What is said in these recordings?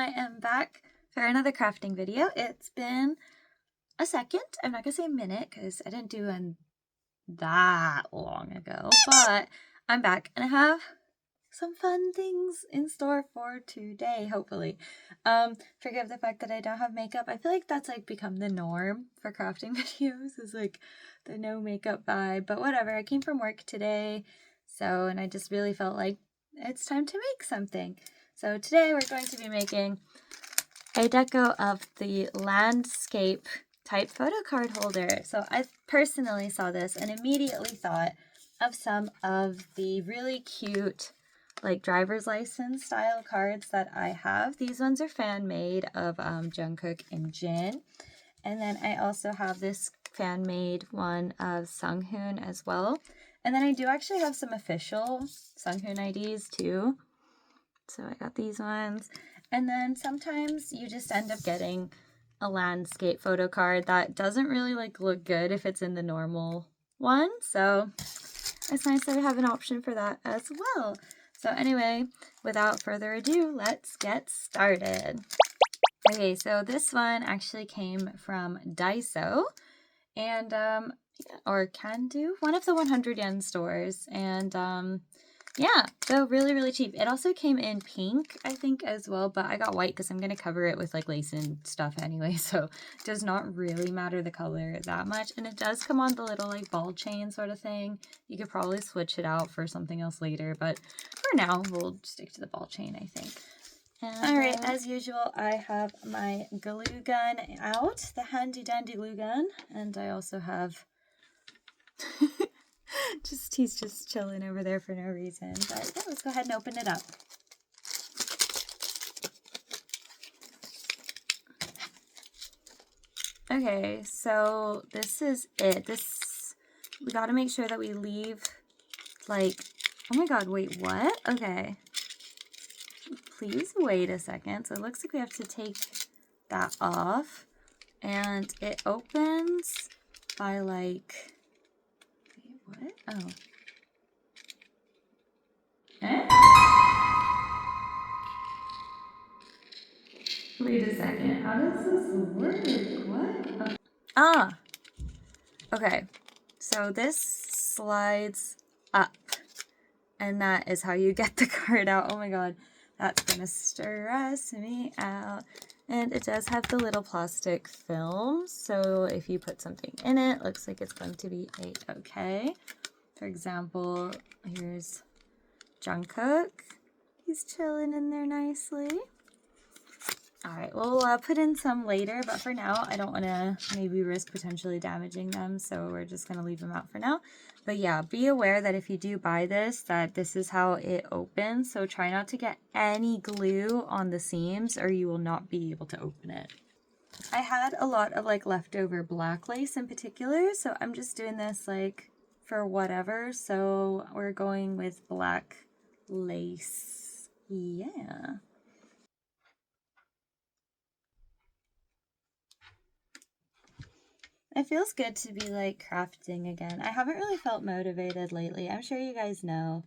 I am back for another crafting video. It's been a second. I'm not gonna say a minute because I didn't do one that long ago, but I'm back and I have some fun things in store for today, hopefully. Forgive the fact that I don't have makeup. I feel like that's like become the norm for crafting videos, is like the no makeup vibe, but whatever. I came from work today, and I just really felt like it's time to make something. So today we're going to be making a deco of the landscape type photo card holder. So I personally saw this and immediately thought of some of the really cute like driver's license style cards that I have. These ones are fan made of Jungkook and Jin. And then I also have this fan made one of Sunghoon as well. And then I do actually have some official Sunghoon IDs too. So I got these ones. And then sometimes you just end up getting a landscape photo card that doesn't really like look good if it's in the normal one. So it's nice that I have an option for that as well. So anyway, without further ado, let's get started. Okay, so this one actually came from Daiso and or Can-Do, one of the 100 yen stores, and yeah, so really cheap. It also came in pink, I think, as well, but I got white because I'm going to cover it with like lace and stuff anyway, so it does not really matter the color that much. And it does come on the little like ball chain sort of thing. You could probably switch it out for something else later, but for now we'll stick to the ball chain, I think. Alright, as usual, I have my glue gun out, the handy dandy glue gun, and I also have he's just chilling over there for no reason. But yeah, let's go ahead and open it up. Okay, so this is it. We gotta make sure that we leave, like, oh my god, wait, what? Okay. Please wait a second. So it looks like we have to take that off. And it opens by like, what? Oh. Wait a second. How does this work? What? Oh. Okay. So this slides up. And that is how you get the card out. Oh my god. That's gonna stress me out. And it does have the little plastic film. So if you put something in it, looks like it's going to be a-okay. For example, here's Jungkook. He's chilling in there nicely. Alright, we'll put in some later, but for now, I don't want to maybe risk potentially damaging them, so we're just going to leave them out for now. But yeah, be aware that if you do buy this, that this is how it opens, so try not to get any glue on the seams or you will not be able to open it. I had a lot of like leftover black lace in particular, so I'm just doing this like for whatever, so we're going with black lace. Yeah. It feels good to be like crafting again. I haven't really felt motivated lately. I'm sure you guys know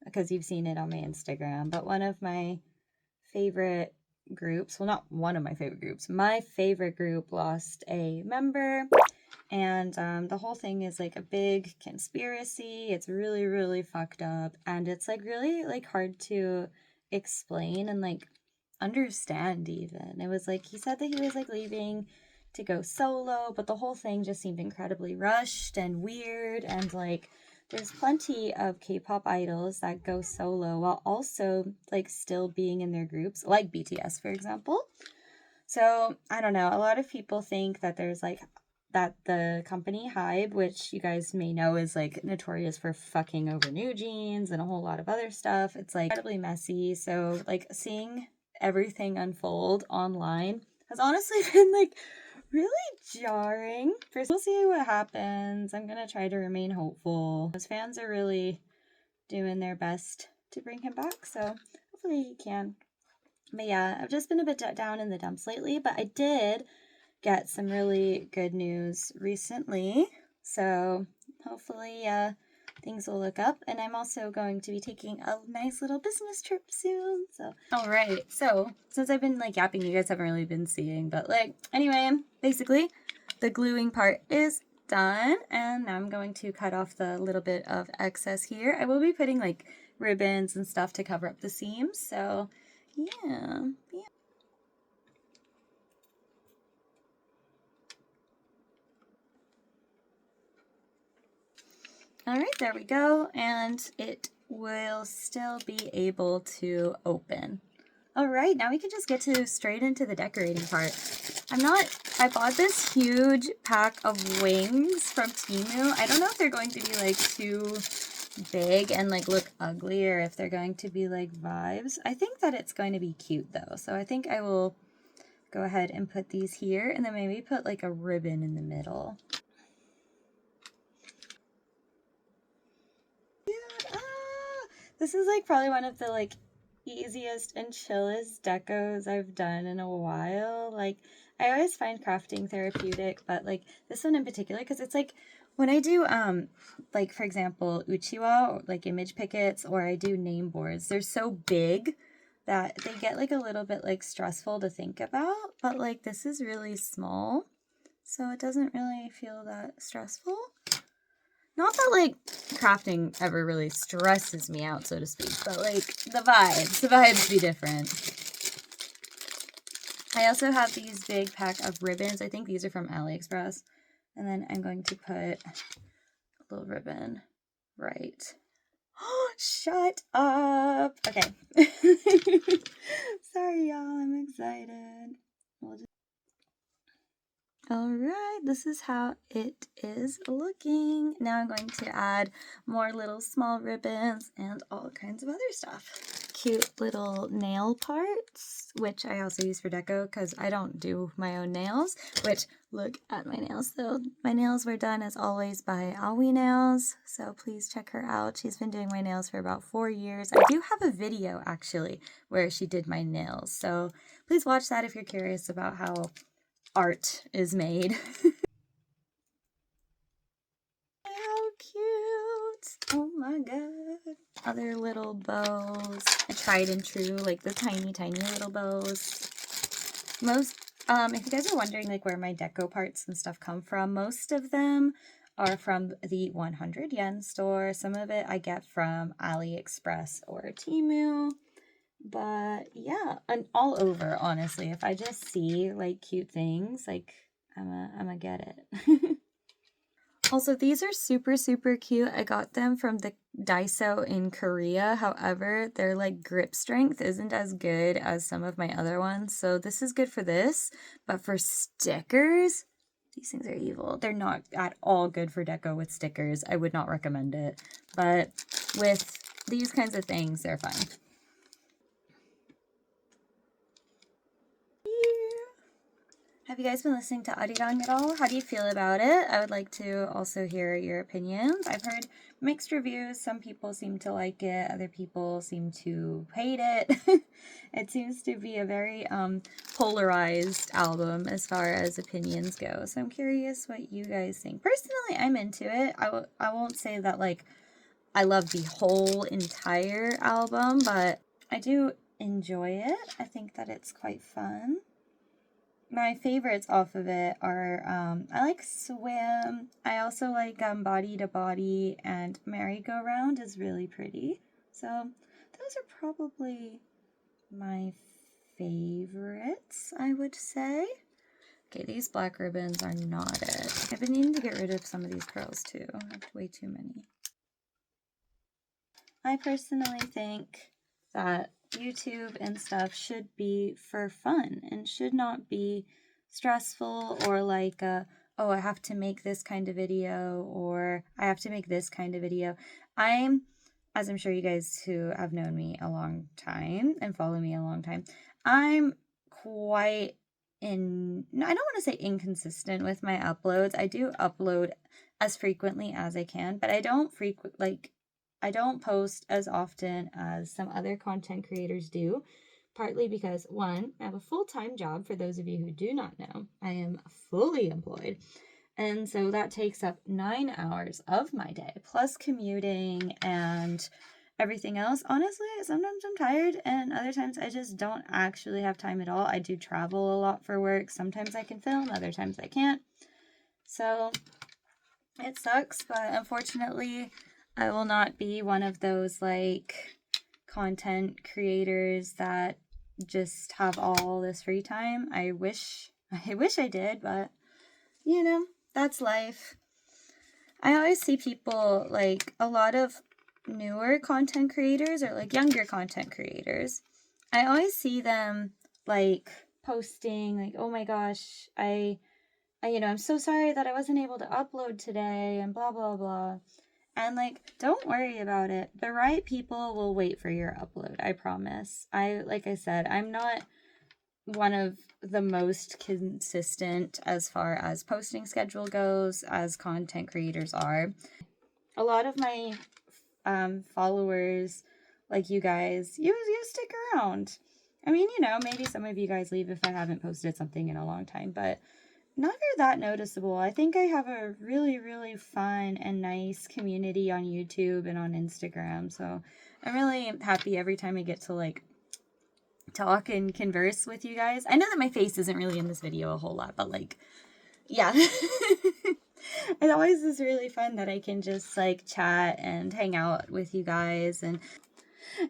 because you've seen it on my Instagram, but one of my favorite groups, well, not one of my favorite groups, my favorite group lost a member, and the whole thing is like a big conspiracy. It's really fucked up, and it's like really like hard to explain and like understand even. It was like he said that he was like leaving to go solo, but the whole thing just seemed incredibly rushed and weird, and like there's plenty of K-pop idols that go solo while also like still being in their groups, like BTS for example. So I don't know, a lot of people think that there's like that the company Hybe, which you guys may know is like notorious for fucking over New Jeans and a whole lot of other stuff, it's like incredibly messy. So like seeing everything unfold online has honestly been like really jarring. First, we'll see what happens. I'm gonna try to remain hopeful. Those fans are really doing their best to bring him back, so hopefully he can. But yeah, I've just been a bit down in the dumps lately, but I did get some really good news recently, so hopefully things will look up. And I'm also going to be taking a nice little business trip soon. So, all right. So since I've been like yapping, you guys haven't really been seeing, but like, anyway, basically the gluing part is done. And now I'm going to cut off the little bit of excess here. I will be putting like ribbons and stuff to cover up the seams. So yeah. All right, there we go. And it will still be able to open. All right, now we can just get straight into the decorating part. I bought this huge pack of wings from Temu. I don't know if they're going to be like too big and like look ugly, or if they're going to be like vibes. I think that it's going to be cute though. So I think I will go ahead and put these here, and then maybe put like a ribbon in the middle. This is like probably one of the like easiest and chillest decos I've done in a while. Like, I always find crafting therapeutic, but like this one in particular, because it's like when I do like for example uchiwa, or like image pickets, or I do name boards, they're so big that they get like a little bit like stressful to think about, but like this is really small, so it doesn't really feel that stressful. Not that, like, crafting ever really stresses me out, so to speak, but, like, the vibes be different. I also have these big pack of ribbons. I think these are from AliExpress. And then I'm going to put a little ribbon right. Oh, shut up! Okay. Sorry, y'all. I'm excited. Alright, this is how it is looking. Now I'm going to add more little small ribbons and all kinds of other stuff. Cute little nail parts, which I also use for deco because I don't do my own nails, which, look at my nails though. My nails were done as always by awhile, so please check her out. She's been doing my nails for about 4 years. I do have a video actually where she did my nails, so please watch that if you're curious about how art is made. How cute! Oh my god. Other little bows. A tried and true, like the tiny little bows. Most, if you guys are wondering like where my deco parts and stuff come from, most of them are from the 100 yen store. Some of it I get from AliExpress or Temu. But yeah, and all over, honestly. If I just see like cute things, like I'ma get it. Also, these are super cute. I got them from the Daiso in Korea. However, their like grip strength isn't as good as some of my other ones. So this is good for this, but for stickers, these things are evil. They're not at all good for deco with stickers. I would not recommend it. But with these kinds of things, they're fine. Have you guys been listening to Arirang at all? How do you feel about it? I would like to also hear your opinions. I've heard mixed reviews. Some people seem to like it. Other people seem to hate it. It seems to be a very polarized album as far as opinions go. So I'm curious what you guys think. Personally, I'm into it. I won't say that like I love the whole entire album, but I do enjoy it. I think that it's quite fun. My favorites off of it are, I like Swim. I also like Body to Body, and Merry-Go-Round is really pretty. So those are probably my favorites, I would say. Okay, these black ribbons are not it. I've been needing to get rid of some of these curls too. I have way too many. I personally think that YouTube and stuff should be for fun and should not be stressful or like oh, I have to make this kind of video or I have to make this kind of video. As I'm sure you guys who have known me a long time and follow me a long time, I'm quite I don't want to say inconsistent with my uploads. I do upload as frequently as I can, but I don't post as often as some other content creators do, partly because, one, I have a full-time job. For those of you who do not know, I am fully employed. And so that takes up 9 hours of my day, plus commuting and everything else. Honestly, sometimes I'm tired and other times I just don't actually have time at all. I do travel a lot for work. Sometimes I can film, other times I can't. So it sucks, but unfortunately I will not be one of those like content creators that just have all this free time. I wish I did, but you know, that's life. I always see people, like a lot of newer content creators or like younger content creators. I always see them like posting like, "Oh my gosh, I'm so sorry that I wasn't able to upload today," and blah blah blah. And like, don't worry about it. The right people will wait for your upload, I promise. Like I said, I'm not one of the most consistent as far as posting schedule goes as content creators are. A lot of my followers, like you guys, you stick around. I mean, maybe some of you guys leave if I haven't posted something in a long time, but never that noticeable. I think I have a really, really fun and nice community on YouTube and on Instagram, so I'm really happy every time I get to like talk and converse with you guys. I know that my face isn't really in this video a whole lot, but like, yeah. It always is really fun that I can just like chat and hang out with you guys, and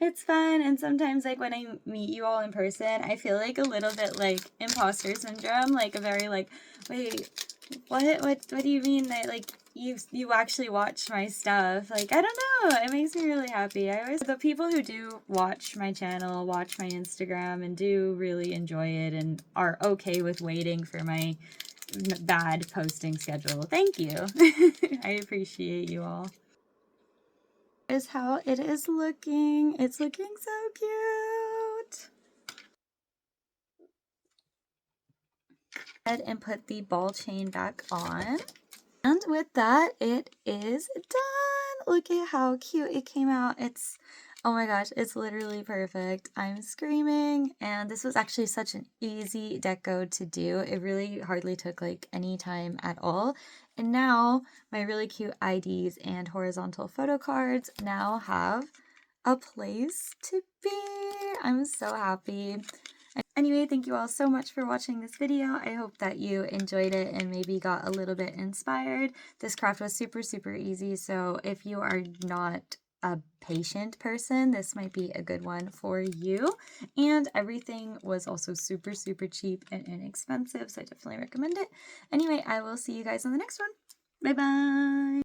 it's fun. And sometimes like when I meet you all in person, I feel like a little bit like imposter syndrome, like a very like, wait, what do you mean that like you actually watch my stuff? Like, I don't know, it makes me really happy. The people who do watch my channel, watch my Instagram, and do really enjoy it and are okay with waiting for my bad posting schedule, thank you. I appreciate you all. Is how it is looking. It's looking so cute. Go ahead and put the ball chain back on. And with that, it is done. Look at how cute it came out. Oh my gosh, it's literally perfect. I'm screaming. And this was actually such an easy deco to do. It really hardly took like any time at all. And now my really cute IDs and horizontal photo cards now have a place to be. I'm so happy. Anyway, thank you all so much for watching this video. I hope that you enjoyed it and maybe got a little bit inspired. This craft was super, super easy, so if you are not a patient person, this might be a good one for you. And everything was also super, super cheap and inexpensive, so I definitely recommend it. Anyway, I will see you guys on the next one. Bye-bye!